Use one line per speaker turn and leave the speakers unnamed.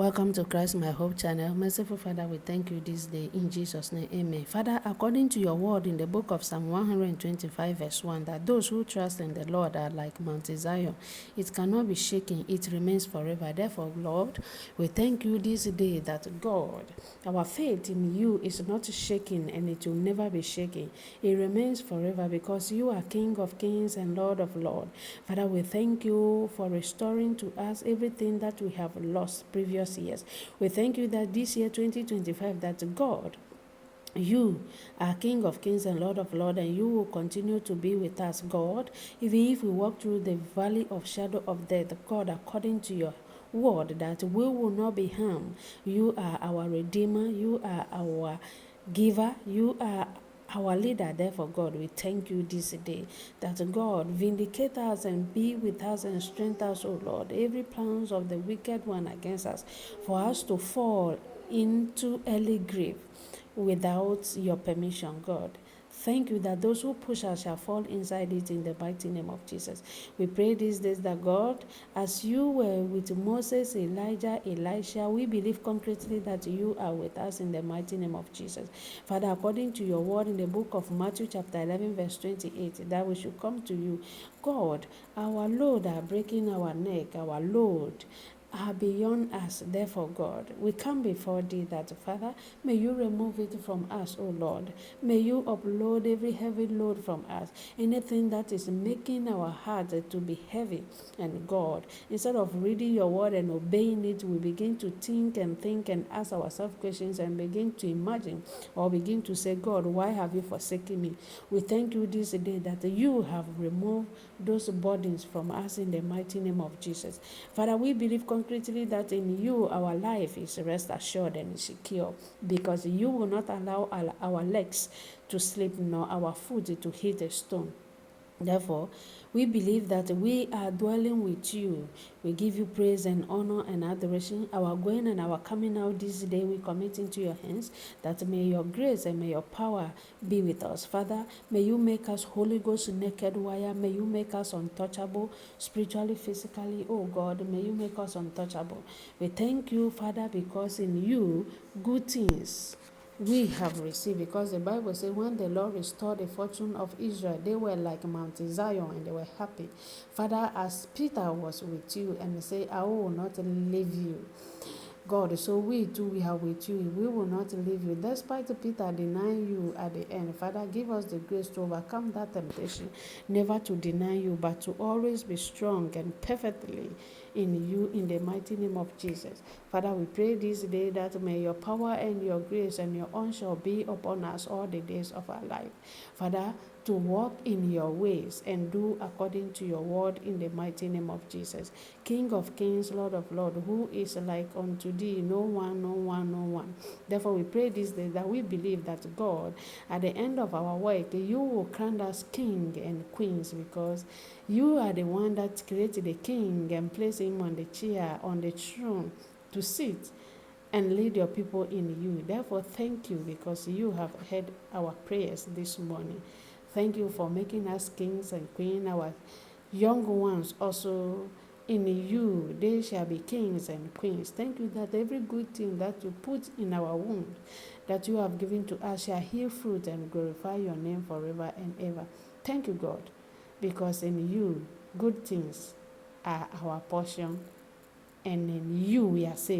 Welcome to Christ My Hope channel. Merciful Father, we thank you this day in Jesus' name. Amen. Father, according to your word in the book of Psalm 125 verse 1, that those who trust in the Lord are like Mount Zion. It cannot be shaken. It remains forever. Therefore, Lord, we thank you this day that God, our faith in you is not shaken and it will never be shaken. It remains forever because you are King of kings and Lord of lords. Father, we thank you for restoring to us everything that we have lost previous years. We thank you that this year 2025 that God, you are King of kings and Lord of lords, and you will continue to be with us, God. Even if we walk through the valley of shadow of death, God, according to your word, that we will not be harmed. You are our Redeemer. You are our giver. You are our leader. Therefore, God, we thank you this day that God vindicate us and be with us and strengthen us, O Lord. Every plans of the wicked one against us, for us to fall into early grave without your permission, God. Thank you that those who push us shall fall inside it in the mighty name of Jesus. We pray these days that God, as you were with Moses, Elijah, Elisha, we believe concretely that you are with us in the mighty name of Jesus. Father, according to your word in the book of Matthew chapter 11 verse 28, that we should come to you. God, our load are breaking our neck, our load are beyond us. Therefore, God, we come before thee that, Father, may you remove it from us, O Lord. May you upload every heavy load from us. Anything that is making our heart to be heavy. And God, instead of reading your word and obeying it, we begin to think and ask ourselves questions and begin to imagine or begin to say, God, why have you forsaken me? We thank you this day that you have removed those burdens from us in the mighty name of Jesus. Father, we believe concretely that in you our life is rest assured and secure, because you will not allow our legs to slip nor our foot to hit a stone. Therefore, we believe that we are dwelling with you. We give you praise and honor and adoration. Our going and our coming out this day we commit into your hands, that may your grace and may your power be with us. Father, may you make us Holy Ghost naked wire. May you make us untouchable spiritually, physically. Oh God, may you make us untouchable. We thank you, Father, because in you good things we have received, because the Bible says when the Lord restored the fortune of Israel, they were like Mount Zion and they were happy. Father, as Peter was with you and say, I will not leave you, God, so we too, we are with you. We will not leave you. Despite Peter denying you at the end, Father, give us the grace to overcome that temptation, never to deny you, but to always be strong and perfectly in you, in the mighty name of Jesus. Father, we pray this day that may your power and your grace and your unshall be upon us all the days of our life. Father, to walk in your ways and do according to your word in the mighty name of Jesus. King of kings, Lord of lords, who is like unto thee? No one, no one, no one. Therefore, we pray this day that we believe that God, at the end of our work, you will crown us king and queens, because you are the one that created the king and placed him on the chair, on the throne, to sit and lead your people in you. Therefore, thank you, because you have heard our prayers this morning. Thank you for making us kings and queens. Our young ones also, in you they shall be kings and queens. Thank you that every good thing that you put in our womb, that you have given to us, shall yield fruit and glorify your name forever and ever. Thank you, God, because in you good things are our portion, and in you we are saved.